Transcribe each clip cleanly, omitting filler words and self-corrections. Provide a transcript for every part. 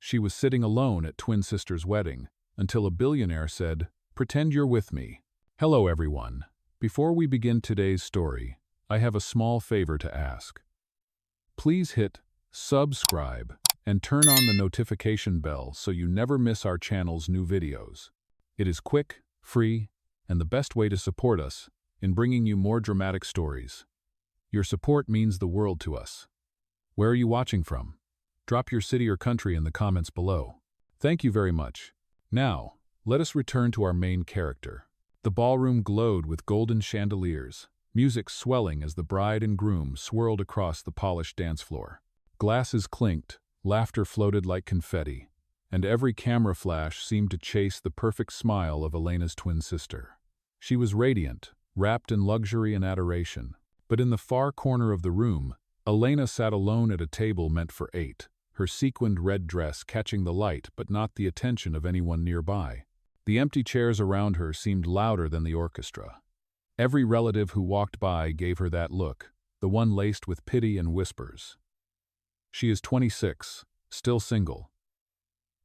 She was sitting alone at twin sister's wedding, until a billionaire said, "Pretend you're with me." Hello everyone. Before we begin today's story, I have a small favor to ask. Please hit subscribe and turn on the notification bell so you never miss our channel's new videos. It is quick, free, and the best way to support us in bringing you more dramatic stories. Your support means the world to us. Where are you watching from? Drop your city or country in the comments below. Thank you very much. Now, let us return to our main character. The ballroom glowed with golden chandeliers, music swelling as the bride and groom swirled across the polished dance floor. Glasses clinked, laughter floated like confetti, and every camera flash seemed to chase the perfect smile of Elena's twin sister. She was radiant, wrapped in luxury and adoration. But in the far corner of the room, Elena sat alone at a table meant for 8, her sequined red dress catching the light but not the attention of anyone nearby. The empty chairs around her seemed louder than the orchestra. Every relative who walked by gave her that look, the one laced with pity and whispers. She is 26, still single.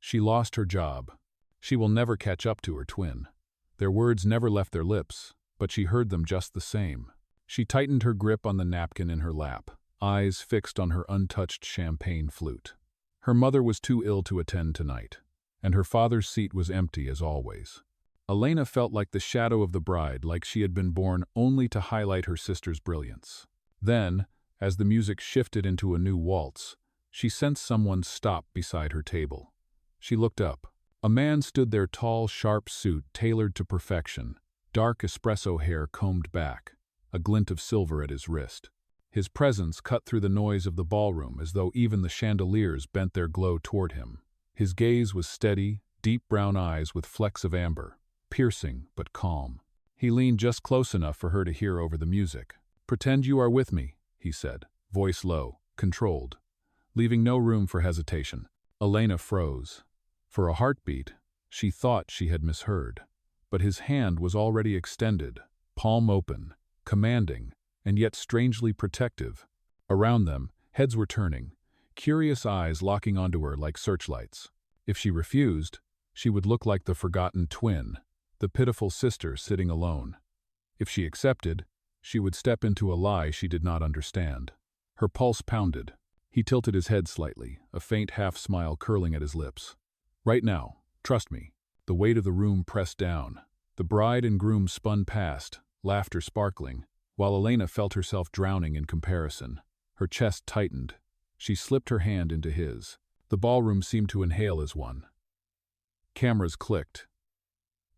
She lost her job. She will never catch up to her twin. Their words never left their lips, but she heard them just the same. She tightened her grip on the napkin in her lap, eyes fixed on her untouched champagne flute. Her mother was too ill to attend tonight, and her father's seat was empty as always. Elena felt like the shadow of the bride, like she had been born only to highlight her sister's brilliance. Then, as the music shifted into a new waltz, she sensed someone stop beside her table. She looked up. A man stood there, tall, sharp suit tailored to perfection, dark espresso hair combed back, a glint of silver at his wrist. His presence cut through the noise of the ballroom as though even the chandeliers bent their glow toward him. His gaze was steady, deep brown eyes with flecks of amber, piercing but calm. He leaned just close enough for her to hear over the music. "Pretend you are with me," he said, voice low, controlled, leaving no room for hesitation. Elena froze. For a heartbeat, she thought she had misheard. But his hand was already extended, palm open, commanding, and yet strangely protective. Around them, heads were turning, curious eyes locking onto her like searchlights. If she refused, she would look like the forgotten twin, the pitiful sister sitting alone. If she accepted, she would step into a lie she did not understand. Her pulse pounded. He tilted his head slightly, a faint half-smile curling at his lips. "Right now, trust me." The weight of the room pressed down. The bride and groom spun past, laughter sparkling, while Elena felt herself drowning in comparison. Her chest tightened. She slipped her hand into his. The ballroom seemed to inhale as one. Cameras clicked.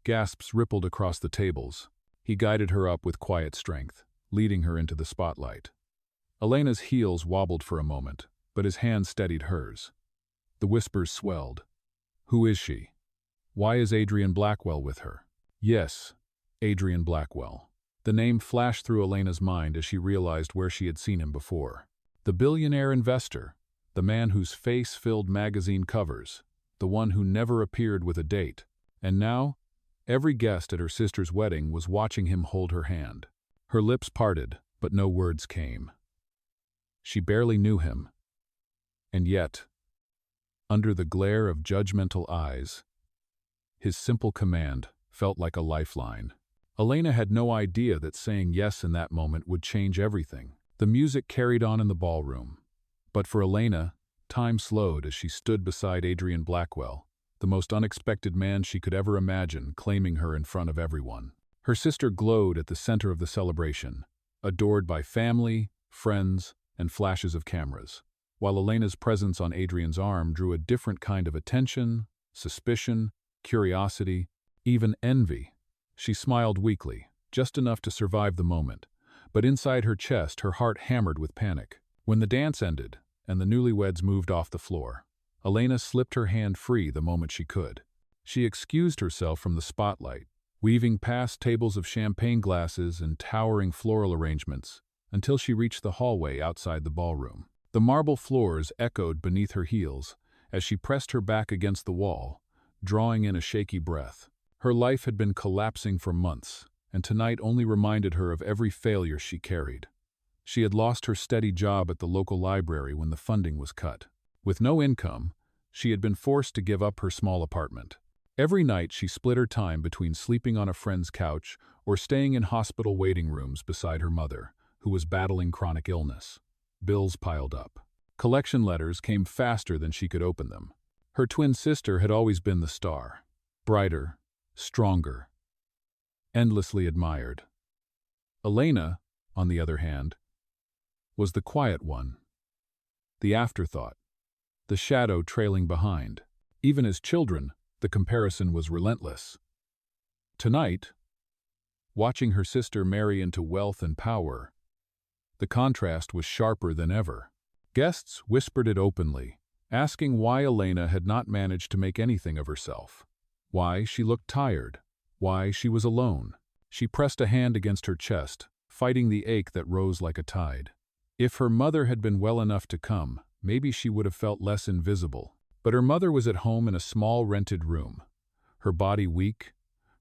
Gasps rippled across the tables. He guided her up with quiet strength, leading her into the spotlight. Elena's heels wobbled for a moment, but his hand steadied hers. The whispers swelled. "Who is she? Why is Adrian Blackwell with her?" Yes, Adrian Blackwell. The name flashed through Elena's mind as she realized where she had seen him before. The billionaire investor, the man whose face filled magazine covers, the one who never appeared with a date. And now, every guest at her sister's wedding was watching him hold her hand. Her lips parted, but no words came. She barely knew him. And yet, under the glare of judgmental eyes, his simple command felt like a lifeline. Elena had no idea that saying yes in that moment would change everything. The music carried on in the ballroom. But for Elena, time slowed as she stood beside Adrian Blackwell, the most unexpected man she could ever imagine, claiming her in front of everyone. Her sister glowed at the center of the celebration, adored by family, friends, and flashes of cameras, while Elena's presence on Adrian's arm drew a different kind of attention, suspicion, curiosity, even envy. She smiled weakly, just enough to survive the moment, but inside her chest her heart hammered with panic. When the dance ended and the newlyweds moved off the floor, Elena slipped her hand free the moment she could. She excused herself from the spotlight, weaving past tables of champagne glasses and towering floral arrangements until she reached the hallway outside the ballroom. The marble floors echoed beneath her heels as she pressed her back against the wall, drawing in a shaky breath. Her life had been collapsing for months, and tonight only reminded her of every failure she carried. She had lost her steady job at the local library when the funding was cut. With no income, She had been forced to give up her small apartment. Every night she split her time between sleeping on a friend's couch or staying in hospital waiting rooms beside her mother, who was battling chronic illness. Bills piled up. Collection letters came faster than she could open them. Her twin sister had always been the star. Brighter, stronger, endlessly admired. Elena, on the other hand, was the quiet one, the afterthought, the shadow trailing behind. Even as children, the comparison was relentless. Tonight, watching her sister marry into wealth and power, the contrast was sharper than ever. Guests whispered it openly, asking why Elena had not managed to make anything of herself, why she looked tired, why she was alone. She pressed a hand against her chest, fighting the ache that rose like a tide. If her mother had been well enough to come, maybe she would have felt less invisible. But her mother was at home in a small rented room, her body weak,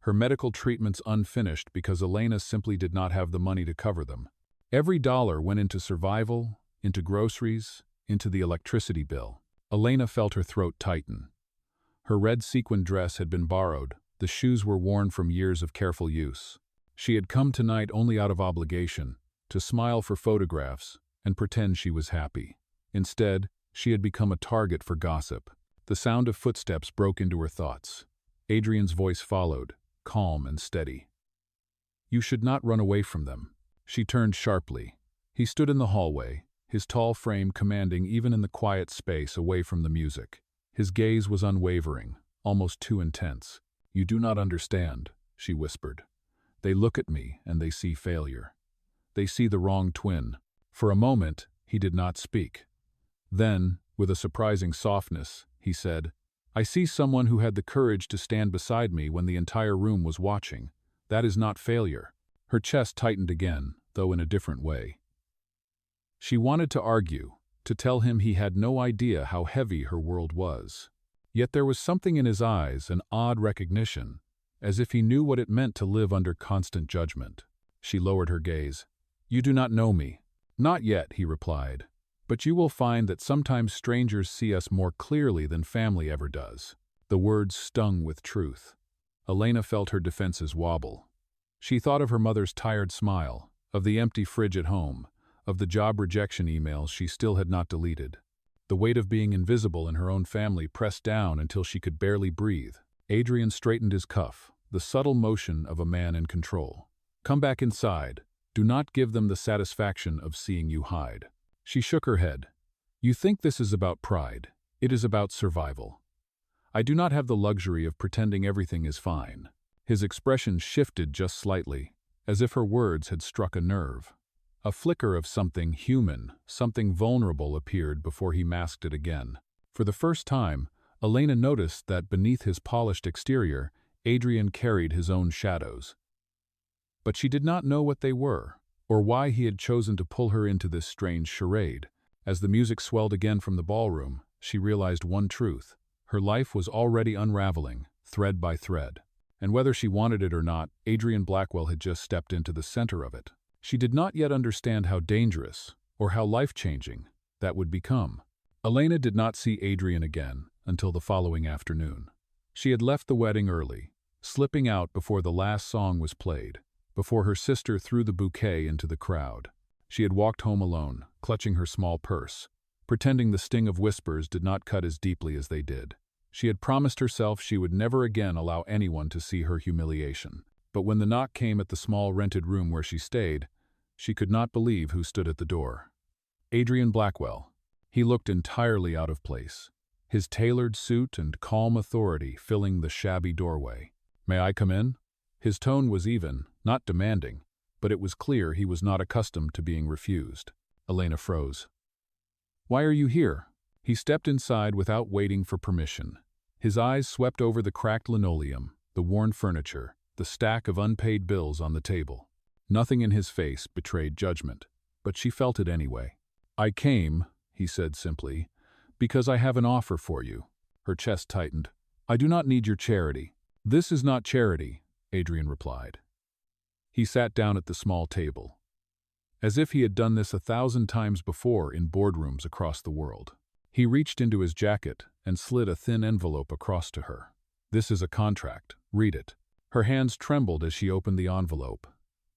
her medical treatments unfinished because Elena simply did not have the money to cover them. Every dollar went into survival, into groceries, into the electricity bill. Elena felt her throat tighten. Her red sequin dress had been borrowed, the shoes were worn from years of careful use. She had come tonight only out of obligation, to smile for photographs and pretend she was happy. Instead, she had become a target for gossip. The sound of footsteps broke into her thoughts. Adrian's voice followed, calm and steady. "You should not run away from them." She turned sharply. He stood in the hallway, his tall frame commanding even in the quiet space away from the music. His gaze was unwavering, almost too intense. "You do not understand," she whispered. "They look at me and they see failure. They see the wrong twin." For a moment, he did not speak. Then, with a surprising softness, he said, "I see someone who had the courage to stand beside me when the entire room was watching. That is not failure." Her chest tightened again, though in a different way. She wanted to argue, to tell him he had no idea how heavy her world was. Yet there was something in his eyes, an odd recognition, as if he knew what it meant to live under constant judgment. She lowered her gaze. "You do not know me." "Not yet," he replied. "But you will find that sometimes strangers see us more clearly than family ever does." The words stung with truth. Elena felt her defenses wobble. She thought of her mother's tired smile, of the empty fridge at home, of the job rejection emails she still had not deleted. The weight of being invisible in her own family pressed down until she could barely breathe. Adrian straightened his cuff, the subtle motion of a man in control. "Come back inside. Do not give them the satisfaction of seeing you hide." She shook her head. "You think this is about pride. It is about survival. I do not have the luxury of pretending everything is fine." His expression shifted just slightly, as if her words had struck a nerve. A flicker of something human, something vulnerable appeared before he masked it again. For the first time, Elena noticed that beneath his polished exterior, Adrian carried his own shadows. But she did not know what they were, or why he had chosen to pull her into this strange charade. As the music swelled again from the ballroom, she realized one truth. Her life was already unraveling, thread by thread. And whether she wanted it or not, Adrian Blackwell had just stepped into the center of it. She did not yet understand how dangerous, or how life-changing, that would become. Elena did not see Adrian again until the following afternoon. She had left the wedding early, slipping out before the last song was played, before her sister threw the bouquet into the crowd. She had walked home alone, clutching her small purse, pretending the sting of whispers did not cut as deeply as they did. She had promised herself she would never again allow anyone to see her humiliation. But when the knock came at the small rented room where she stayed, she could not believe who stood at the door. Adrian Blackwell. He looked entirely out of place, his tailored suit and calm authority filling the shabby doorway. "May I come in?" His tone was even, not demanding, but it was clear he was not accustomed to being refused. Elena froze. "Why are you here?" He stepped inside without waiting for permission. His eyes swept over the cracked linoleum, the worn furniture, the stack of unpaid bills on the table. Nothing in his face betrayed judgment, but she felt it anyway. "I came," he said simply, "because I have an offer for you." Her chest tightened. "I do not need your charity." "This is not charity," Adrian replied. He sat down at the small table, as if he had done this 1,000 times before in boardrooms across the world. He reached into his jacket and slid a thin envelope across to her. "This is a contract. Read it." Her hands trembled as she opened the envelope.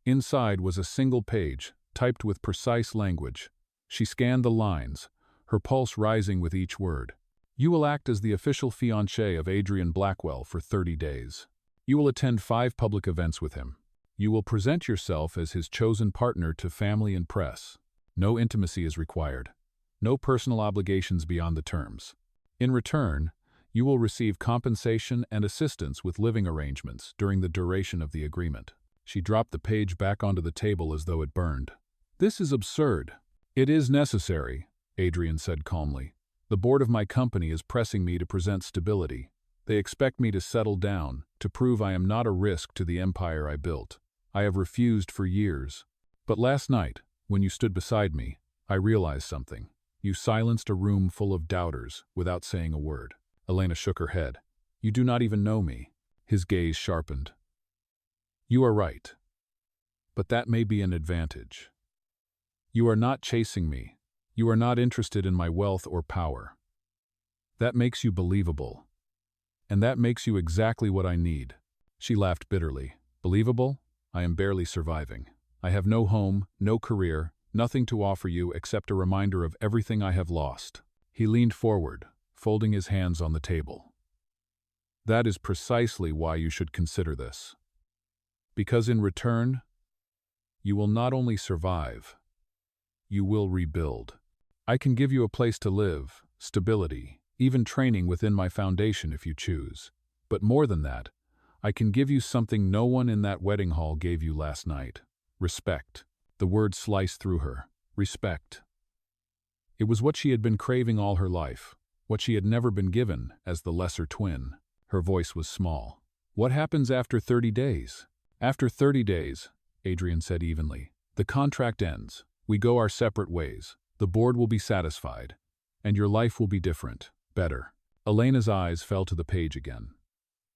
Inside was a single page, typed with precise language. She scanned the lines, her pulse rising with each word. "You will act as the official fiancé of Adrian Blackwell for 30 days. You will attend 5 public events with him. You will present yourself as his chosen partner to family and press. No intimacy is required. No personal obligations beyond the terms. In return, you will receive compensation and assistance with living arrangements during the duration of the agreement." She dropped the page back onto the table as though it burned. "This is absurd." "It is necessary," Adrian said calmly. "The board of my company is pressing me to present stability. They expect me to settle down, to prove I am not a risk to the empire I built. I have refused for years. But last night, when you stood beside me, I realized something. You silenced a room full of doubters without saying a word." Elena shook her head. "You do not even know me." His gaze sharpened. "You are right. But that may be an advantage. You are not chasing me. You are not interested in my wealth or power. That makes you believable. And that makes you exactly what I need." She laughed bitterly. "Believable? I am barely surviving. I have no home, no career, nothing to offer you except a reminder of everything I have lost." He leaned forward, folding his hands on the table. "That is precisely why you should consider this. Because in return, you will not only survive, you will rebuild. I can give you a place to live, stability, even training within my foundation if you choose. But more than that, I can give you something no one in that wedding hall gave you last night. Respect." The word sliced through her. Respect. It was what she had been craving all her life, what she had never been given as the lesser twin. Her voice was small. "What happens after 30 days? "After 30 days, Adrian said evenly. "The contract ends. We go our separate ways. The board will be satisfied. And your life will be different, better." Elena's eyes fell to the page again.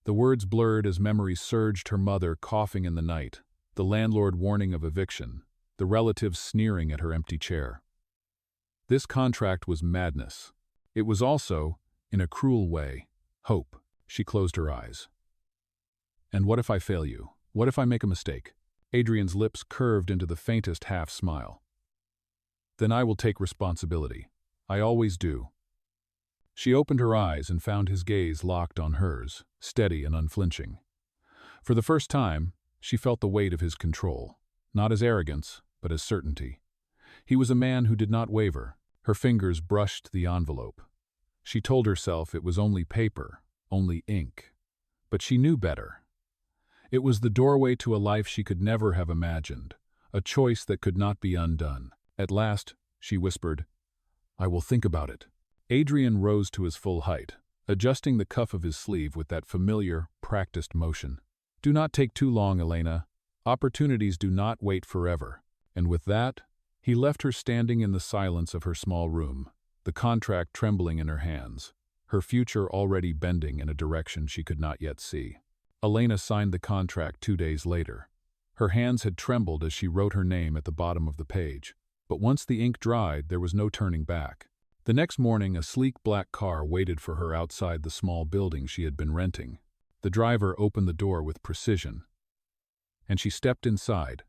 The words blurred as memories surged: her mother coughing in the night, the landlord warning of eviction, the relatives sneering at her empty chair. This contract was madness. It was also, in a cruel way, hope. She closed her eyes. "And what if I fail you? What if I make a mistake?" Adrian's lips curved into the faintest half-smile. "Then I will take responsibility. I always do." She opened her eyes and found his gaze locked on hers, steady and unflinching. For the first time, she felt the weight of his control, not as arrogance, but as certainty. He was a man who did not waver. Her fingers brushed the envelope. She told herself it was only paper, only ink. But she knew better. It was the doorway to a life she could never have imagined, a choice that could not be undone. At last, she whispered, "I will think about it." Adrian rose to his full height, adjusting the cuff of his sleeve with that familiar, practiced motion. "Do not take too long, Elena. Opportunities do not wait forever." And with that, he left her standing in the silence of her small room, the contract trembling in her hands, her future already bending in a direction she could not yet see. Elena signed the contract 2 days later. Her hands had trembled as she wrote her name at the bottom of the page, but once the ink dried, there was no turning back. The next morning, a sleek black car waited for her outside the small building she had been renting. The driver opened the door with precision, and she stepped inside,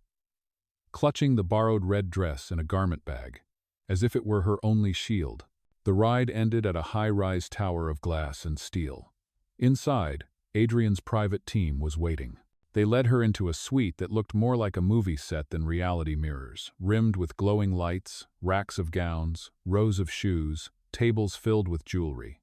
clutching the borrowed red dress in a garment bag, as if it were her only shield. The ride ended at a high-rise tower of glass and steel. Inside, Adrian's private team was waiting. They led her into a suite that looked more like a movie set than reality mirrors, rimmed with glowing lights, racks of gowns, rows of shoes, tables filled with jewelry.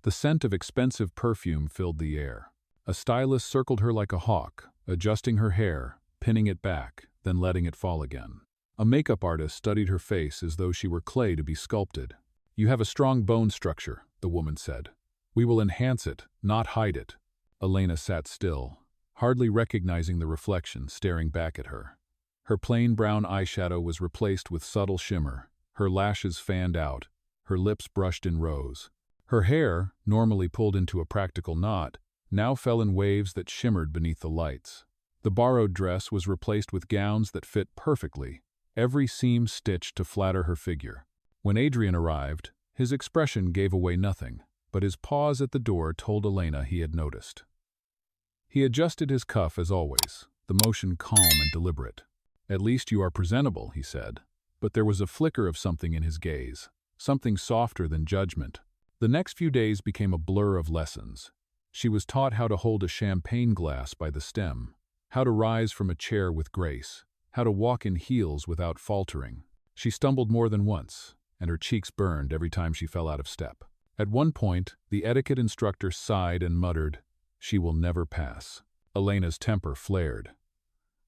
The scent of expensive perfume filled the air. A stylist circled her like a hawk, adjusting her hair, pinning it back, then letting it fall again. A makeup artist studied her face as though she were clay to be sculpted. "You have a strong bone structure," the woman said. "We will enhance it, not hide it." Elena sat still, hardly recognizing the reflection staring back at her. Her plain brown eyeshadow was replaced with subtle shimmer, her lashes fanned out, her lips brushed in rows. Her hair, normally pulled into a practical knot, now fell in waves that shimmered beneath the lights. The borrowed dress was replaced with gowns that fit perfectly, every seam stitched to flatter her figure. When Adrian arrived, his expression gave away nothing. but his pause at the door told Elena he had noticed. He adjusted his cuff as always, the motion calm and deliberate. "At least you are presentable," he said. But there was a flicker of something in his gaze, something softer than judgment. The next few days became a blur of lessons. She was taught how to hold a champagne glass by the stem, how to rise from a chair with grace, how to walk in heels without faltering. She stumbled more than once, and her cheeks burned every time she fell out of step. At one point, the etiquette instructor sighed and muttered, "She will never pass." Elena's temper flared.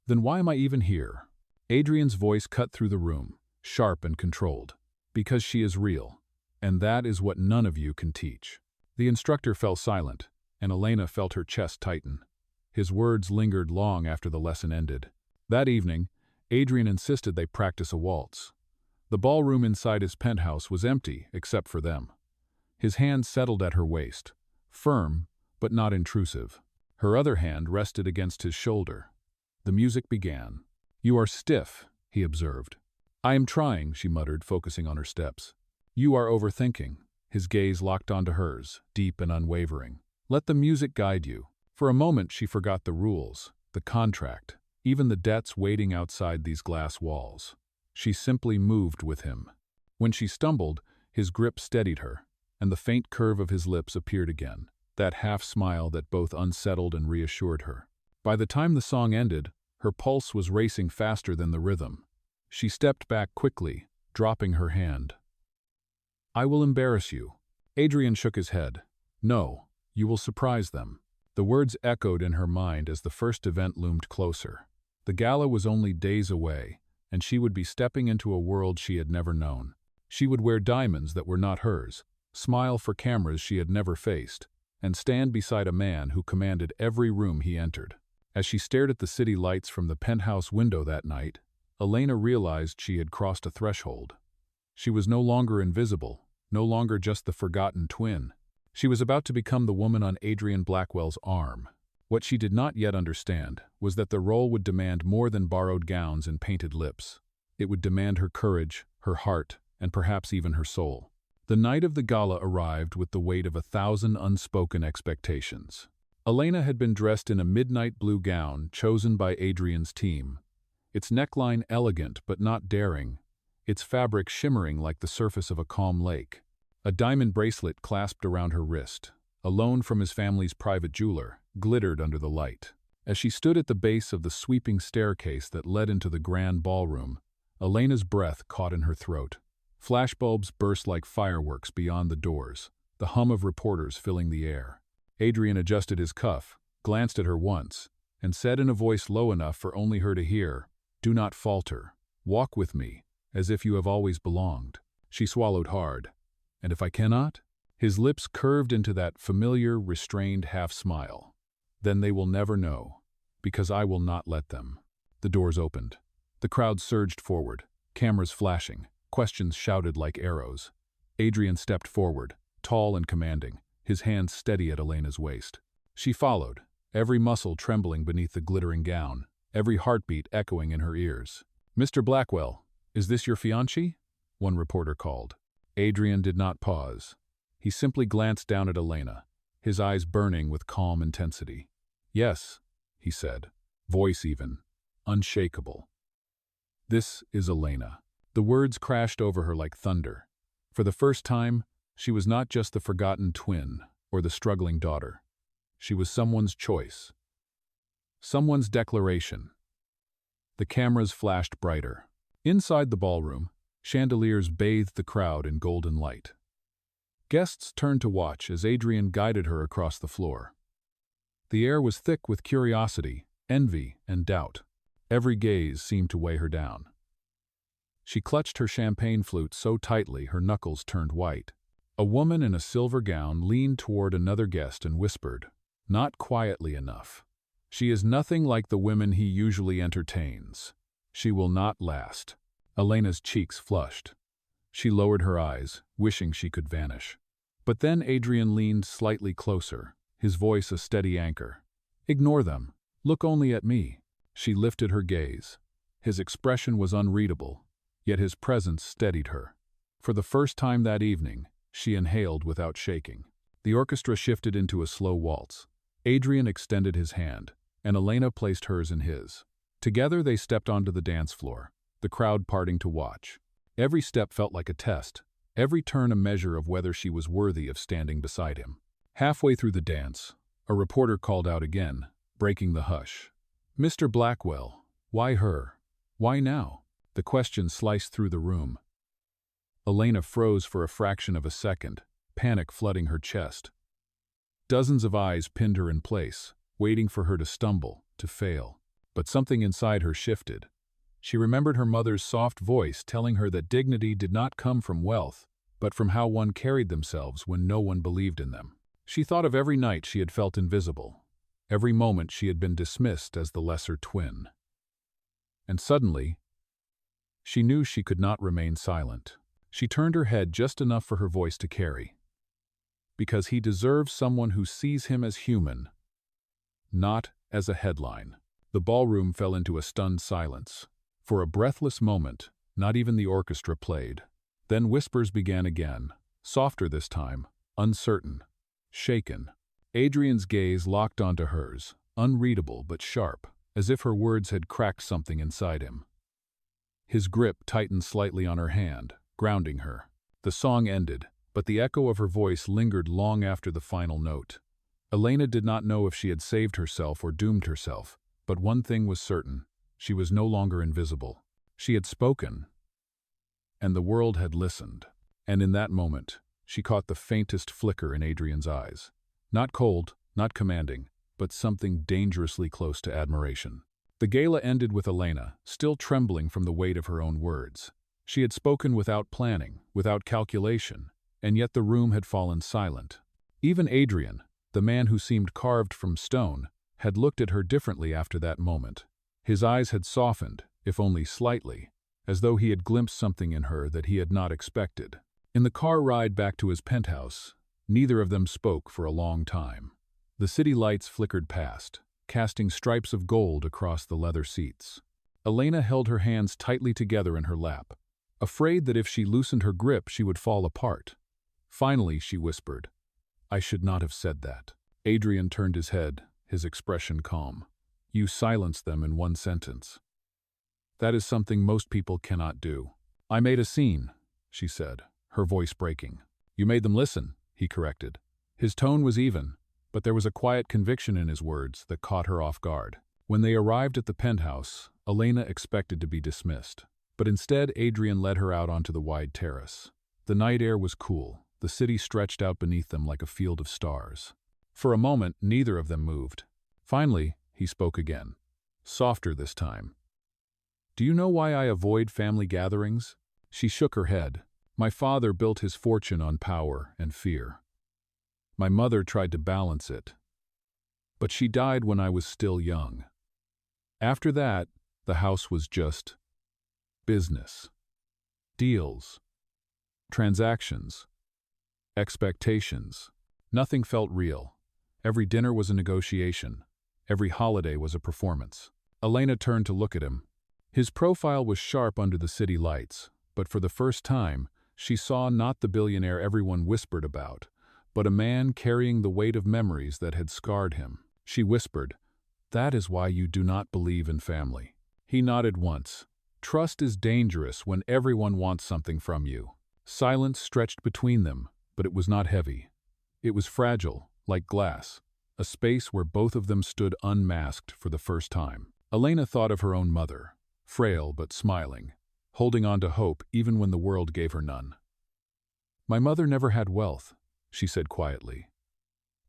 "Then why am I even here?" Adrian's voice cut through the room, sharp and controlled. "Because she is real, and that is what none of you can teach." The instructor fell silent, and Elena felt her chest tighten. His words lingered long after the lesson ended. That evening, Adrian insisted they practice a waltz. The ballroom inside his penthouse was empty except for them. His hand settled at her waist, firm but not intrusive. Her other hand rested against his shoulder. The music began. "You are stiff," he observed. "I am trying," she muttered, focusing on her steps. "You are overthinking." His gaze locked onto hers, deep and unwavering. "Let the music guide you." For a moment she forgot the rules, the contract, even the debts waiting outside these glass walls. She simply moved with him. When she stumbled, his grip steadied her, and the faint curve of his lips appeared again, that half-smile that both unsettled and reassured her. By the time the song ended, her pulse was racing faster than the rhythm. She stepped back quickly, dropping her hand. "I will embarrass you." Adrian shook his head. "No, you will surprise them." The words echoed in her mind as the first event loomed closer. The gala was only days away, and she would be stepping into a world she had never known. She would wear diamonds that were not hers, smile for cameras she had never faced, and stand beside a man who commanded every room he entered. As she stared at the city lights from the penthouse window that night, Elena realized she had crossed a threshold. She was no longer invisible, no longer just the forgotten twin. She was about to become the woman on Adrian Blackwell's arm. What she did not yet understand was that the role would demand more than borrowed gowns and painted lips. It would demand her courage, her heart, and perhaps even her soul. The night of the gala arrived with the weight of 1,000 unspoken expectations. Elena had been dressed in a midnight blue gown chosen by Adrian's team, its neckline elegant but not daring, its fabric shimmering like the surface of a calm lake. A diamond bracelet clasped around her wrist, a loan from his family's private jeweler, glittered under the light. As she stood at the base of the sweeping staircase that led into the grand ballroom, Elena's breath caught in her throat. Flashbulbs burst like fireworks beyond the doors, the hum of reporters filling the air. Adrian adjusted his cuff, glanced at her once, and said in a voice low enough for only her to hear, "Do not falter. Walk with me, as if you have always belonged." She swallowed hard. "And if I cannot?" His lips curved into that familiar, restrained half-smile. "Then they will never know, because I will not let them." The doors opened. The crowd surged forward, cameras flashing, questions shouted like arrows. Adrian stepped forward, tall and commanding, his hands steady at Elena's waist. She followed, every muscle trembling beneath the glittering gown, every heartbeat echoing in her ears. "Mr. Blackwell, is this your fiancé?" one reporter called. Adrian did not pause. He simply glanced down at Elena, his eyes burning with calm intensity. "Yes," he said, voice even, unshakable. "This is Elena." The words crashed over her like thunder. For the first time, she was not just the forgotten twin or the struggling daughter. She was someone's choice. Someone's declaration. The cameras flashed brighter. Inside the ballroom, chandeliers bathed the crowd in golden light. Guests turned to watch as Adrian guided her across the floor. The air was thick with curiosity, envy, and doubt. Every gaze seemed to weigh her down. She clutched her champagne flute so tightly her knuckles turned white. A woman in a silver gown leaned toward another guest and whispered, "Not quietly enough. She is nothing like the women he usually entertains. She will not last." Elena's cheeks flushed. She lowered her eyes, wishing she could vanish. But then Adrian leaned slightly closer, his voice a steady anchor. "Ignore them. Look only at me." She lifted her gaze. His expression was unreadable, yet his presence steadied her. For the first time that evening, she inhaled without shaking. The orchestra shifted into a slow waltz. Adrian extended his hand, and Elena placed hers in his. Together they stepped onto the dance floor, the crowd parting to watch. Every step felt like a test, every turn a measure of whether she was worthy of standing beside him. Halfway through the dance, a reporter called out again, breaking the hush. "Mr. Blackwell, why her? Why now?" The question sliced through the room. Elena froze for a fraction of a second, panic flooding her chest. Dozens of eyes pinned her in place, waiting for her to stumble, to fail. But something inside her shifted. She remembered her mother's soft voice telling her that dignity did not come from wealth, but from how one carried themselves when no one believed in them. She thought of every night she had felt invisible, every moment she had been dismissed as the lesser twin. And suddenly, she knew she could not remain silent. She turned her head just enough for her voice to carry. Because he deserves someone who sees him as human, not as a headline. The ballroom fell into a stunned silence. For a breathless moment, not even the orchestra played. Then whispers began again, softer this time, uncertain, shaken. Adrian's gaze locked onto hers, unreadable but sharp, as if her words had cracked something inside him. His grip tightened slightly on her hand, grounding her. The song ended, but the echo of her voice lingered long after the final note. Elena did not know if she had saved herself or doomed herself, but one thing was certain: she was no longer invisible. She had spoken, and the world had listened. And in that moment, she caught the faintest flicker in Adrian's eyes. Not cold, not commanding, but something dangerously close to admiration. The gala ended with Elena, still trembling from the weight of her own words. She had spoken without planning, without calculation, and yet the room had fallen silent. Even Adrian, the man who seemed carved from stone, had looked at her differently after that moment. His eyes had softened, if only slightly, as though he had glimpsed something in her that he had not expected. In the car ride back to his penthouse, neither of them spoke for a long time. The city lights flickered past, casting stripes of gold across the leather seats. Elena held her hands tightly together in her lap, afraid that if she loosened her grip she would fall apart. Finally, she whispered, "I should not have said that." Adrian turned his head, his expression calm. "You silenced them in one sentence. That is something most people cannot do." "I made a scene," she said, her voice breaking. "You made them listen," he corrected. His tone was even, but there was a quiet conviction in his words that caught her off guard. When they arrived at the penthouse, Elena expected to be dismissed. But instead, Adrian led her out onto the wide terrace. The night air was cool. The city stretched out beneath them like a field of stars. For a moment, neither of them moved. Finally, he spoke again, softer this time. "Do you know why I avoid family gatherings?" She shook her head. "My father built his fortune on power and fear. My mother tried to balance it, but she died when I was still young. After that, the house was just business. Deals. Transactions. Expectations. Nothing felt real. Every dinner was a negotiation. Every holiday was a performance." Elena turned to look at him. His profile was sharp under the city lights, but for the first time, she saw not the billionaire everyone whispered about, but a man carrying the weight of memories that had scarred him. She whispered, "That is why you do not believe in family." He nodded once. "Trust is dangerous when everyone wants something from you." Silence stretched between them, but it was not heavy. It was fragile, like glass, a space where both of them stood unmasked for the first time. Elena thought of her own mother, frail but smiling, holding on to hope even when the world gave her none. "My mother never had wealth," she said quietly.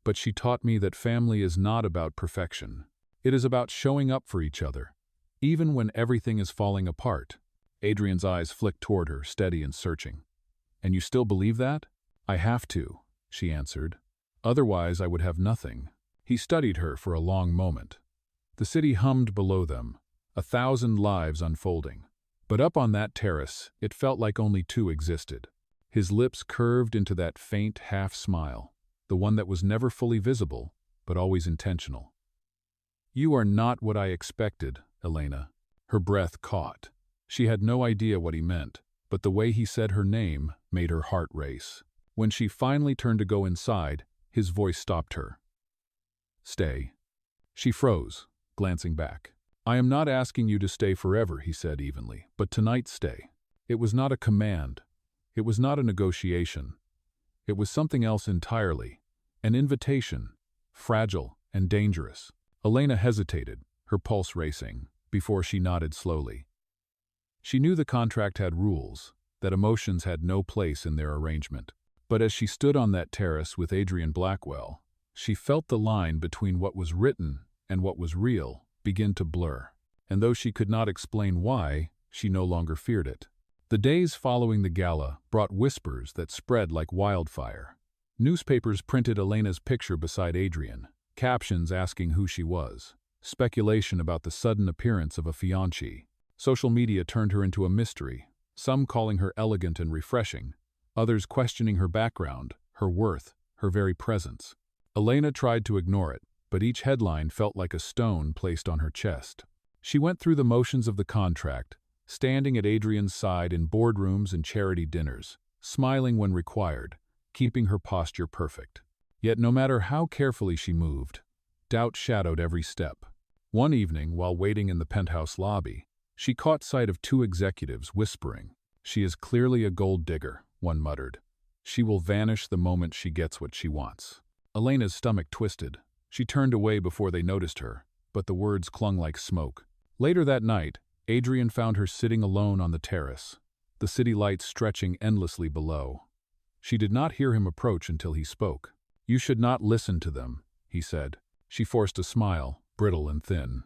"But she taught me that family is not about perfection. It is about showing up for each other, even when everything is falling apart." Adrian's eyes flicked toward her, steady and searching. "And you still believe that?" "I have to," she answered. "Otherwise I would have nothing." He studied her for a long moment. The city hummed below them, 1,000 lives unfolding. But up on that terrace, it felt like only two existed. His lips curved into that faint half-smile, the one that was never fully visible, but always intentional. "You are not what I expected, Elena." Her breath caught. She had no idea what he meant, but the way he said her name made her heart race. When she finally turned to go inside, His voice stopped her. "Stay." She froze, glancing back. "I am not asking you to stay forever," he said evenly, "but tonight stay." It was not a command. It was not a negotiation. It was something else entirely. An invitation, fragile and dangerous. Elena hesitated, her pulse racing, before she nodded slowly. She knew the contract had rules, that emotions had no place in their arrangement. But as she stood on that terrace with Adrian Blackwell, she felt the line between what was written and what was real begin to blur. And though she could not explain why, she no longer feared it. The days following the gala brought whispers that spread like wildfire. Newspapers printed Elena's picture beside Adrian, captions asking who she was, speculation about the sudden appearance of a fiancé. Social media turned her into a mystery, some calling her elegant and refreshing, others questioning her background, her worth, her very presence. Elena tried to ignore it, but each headline felt like a stone placed on her chest. She went through the motions of the contract, standing at Adrian's side in boardrooms and charity dinners, smiling when required, keeping her posture perfect. Yet no matter how carefully she moved, doubt shadowed every step. One evening, while waiting in the penthouse lobby, she caught sight of two executives whispering. "She is clearly a gold digger," one muttered. "She will vanish the moment she gets what she wants." Elena's stomach twisted. She turned away before they noticed her, but the words clung like smoke. Later that night, Adrian found her sitting alone on the terrace, the city lights stretching endlessly below. She did not hear him approach until he spoke. "You should not listen to them," he said. She forced a smile, brittle and thin.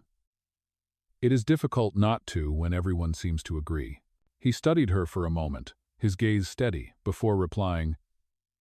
"It is difficult not to when everyone seems to agree." He studied her for a moment, his gaze steady, before replying,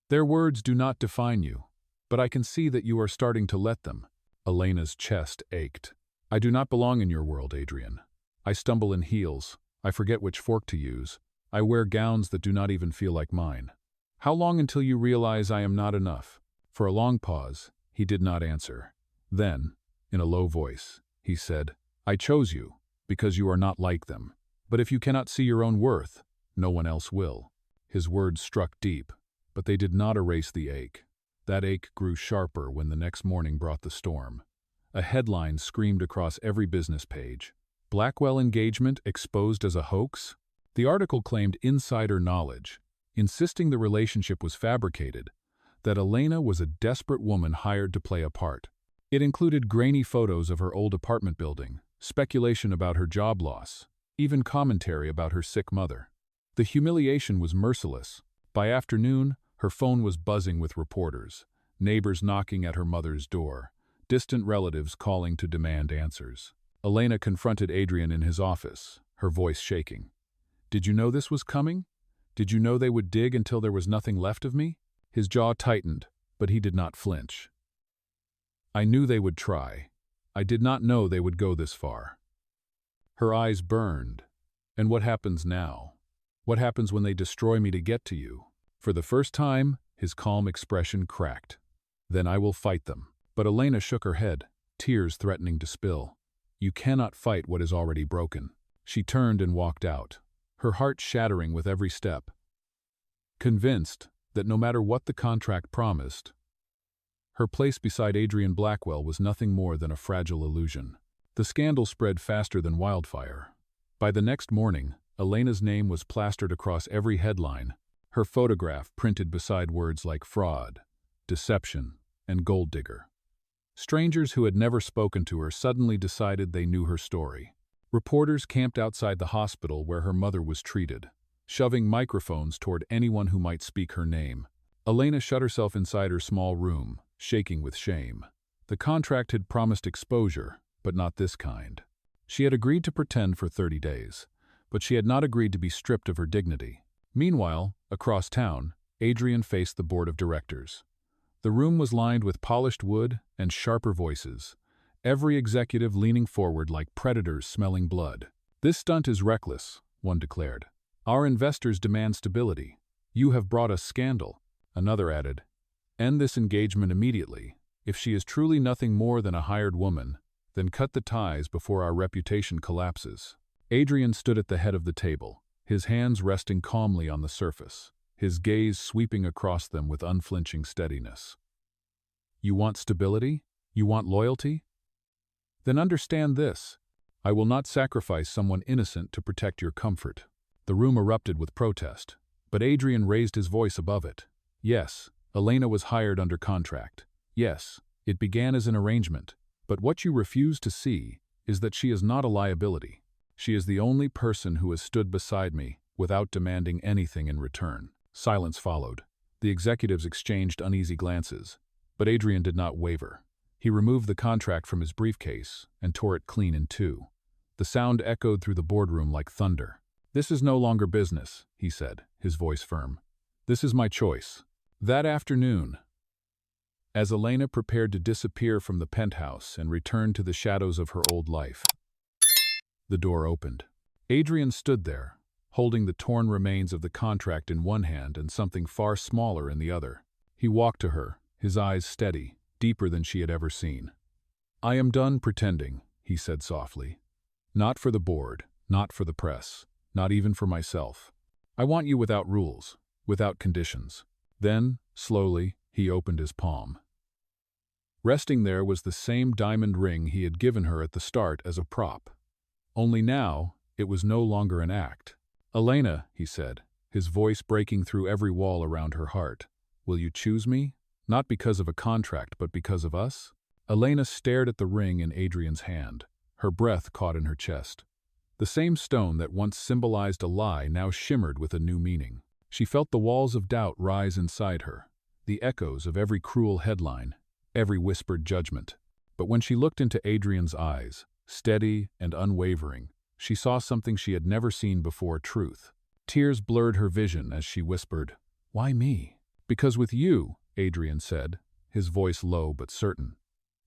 "Their words do not define you, but I can see that you are starting to let them." Elena's chest ached. "I do not belong in your world, Adrian. I stumble in heels. I forget which fork to use. I wear gowns that do not even feel like mine. How long until you realize I am not enough?" For a long pause, he did not answer. Then, in a low voice, he said, "I chose you, because you are not like them. But if you cannot see your own worth, no one else will." His words struck deep, but they did not erase the ache. That ache grew sharper when the next morning brought the storm. A headline screamed across every business page. "Blackwell engagement exposed as a hoax?" The article claimed insider knowledge, insisting the relationship was fabricated, that Elena was a desperate woman hired to play a part. It included grainy photos of her old apartment building, speculation about her job loss, even commentary about her sick mother. The humiliation was merciless. By afternoon, her phone was buzzing with reporters, neighbors knocking at her mother's door, distant relatives calling to demand answers. Elena confronted Adrian in his office, her voice shaking. "Did you know this was coming? Did you know they would dig until there was nothing left of me?" His jaw tightened, but he did not flinch. "I knew they would try. I did not know they would go this far." Her eyes burned. "And what happens now? What happens when they destroy me to get to you?" For the first time, his calm expression cracked. "Then I will fight them." But Elena shook her head, tears threatening to spill. "You cannot fight what is already broken." She turned and walked out, her heart shattering with every step, convinced that no matter what the contract promised, her place beside Adrian Blackwell was nothing more than a fragile illusion. The scandal spread faster than wildfire. By the next morning, Elena's name was plastered across every headline, her photograph printed beside words like fraud, deception, and gold digger. Strangers who had never spoken to her suddenly decided they knew her story. Reporters camped outside the hospital where her mother was treated, shoving microphones toward anyone who might speak her name. Elena shut herself inside her small room, shaking with shame. The contract had promised exposure, but not this kind. She had agreed to pretend for 30 days, but she had not agreed to be stripped of her dignity. Meanwhile, across town, Adrian faced the board of directors. The room was lined with polished wood and sharper voices, every executive leaning forward like predators smelling blood. "This stunt is reckless," one declared. "Our investors demand stability. You have brought us scandal." Another added, "End this engagement immediately. If she is truly nothing more than a hired woman, then cut the ties before our reputation collapses." Adrian stood at the head of the table, his hands resting calmly on the surface, his gaze sweeping across them with unflinching steadiness. You want stability? You want loyalty? Then understand this. I will not sacrifice someone innocent to protect your comfort. The room erupted with protest, but Adrian raised his voice above it. Yes, Elena was hired under contract. Yes, it began as an arrangement, but what you refuse to see is that she is not a liability. She is the only person who has stood beside me without demanding anything in return. Silence followed. The executives exchanged uneasy glances, but Adrian did not waver. He removed the contract from his briefcase and tore it clean in two. The sound echoed through the boardroom like thunder. "This is no longer business," he said, his voice firm. "This is my choice." That afternoon, as Elena prepared to disappear from the penthouse and return to the shadows of her old life, the door opened. Adrian stood there, holding the torn remains of the contract in one hand and something far smaller in the other. He walked to her, his eyes steady, deeper than she had ever seen. "I am done pretending," he said softly. "Not for the board, not for the press, not even for myself. I want you without rules, without conditions." Then, slowly, he opened his palm. Resting there was the same diamond ring he had given her at the start as a prop. Only now, it was no longer an act. "Elena," he said, his voice breaking through every wall around her heart, "will you choose me? Not because of a contract, but because of us?" Elena stared at the ring in Adrian's hand, her breath caught in her chest. The same stone that once symbolized a lie now shimmered with a new meaning. She felt the walls of doubt rise inside her, the echoes of every cruel headline, every whispered judgment. But when she looked into Adrian's eyes, steady and unwavering, she saw something she had never seen before: truth. Tears blurred her vision as she whispered, "Why me?" "Because with you," Adrian said, his voice low but certain.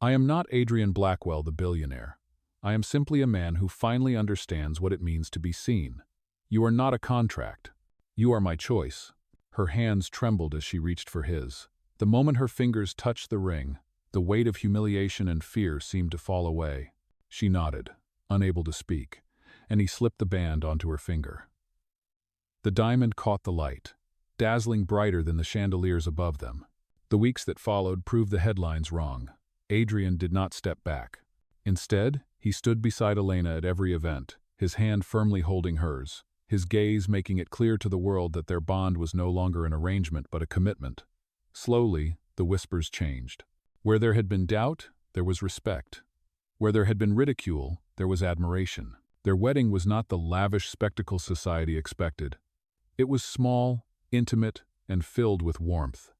"I am not Adrian Blackwell, the billionaire. I am simply a man who finally understands what it means to be seen. You are not a contract. You are my choice." Her hands trembled as she reached for his. The moment her fingers touched the ring, the weight of humiliation and fear seemed to fall away. She nodded, unable to speak, and he slipped the band onto her finger. The diamond caught the light, dazzling brighter than the chandeliers above them. The weeks that followed proved the headlines wrong. Adrian did not step back. Instead, he stood beside Elena at every event, his hand firmly holding hers, his gaze making it clear to the world that their bond was no longer an arrangement but a commitment. Slowly, the whispers changed. Where there had been doubt, there was respect. Where there had been ridicule, there was admiration. Their wedding was not the lavish spectacle society expected. It was small, intimate, and filled with warmth.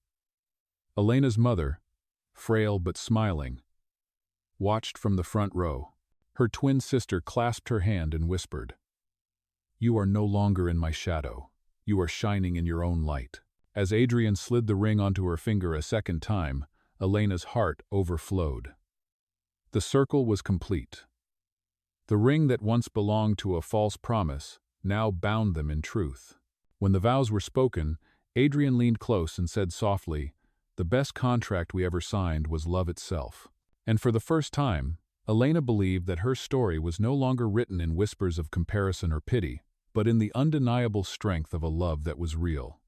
Elena's mother, frail but smiling, watched from the front row. Her twin sister clasped her hand and whispered, "You are no longer in my shadow. You are shining in your own light." As Adrian slid the ring onto her finger a second time, Elena's heart overflowed. The circle was complete. The ring that once belonged to a false promise now bound them in truth. When the vows were spoken, Adrian leaned close and said softly, "The best contract we ever signed was love itself." And for the first time, Elena believed that her story was no longer written in whispers of comparison or pity, but in the undeniable strength of a love that was real.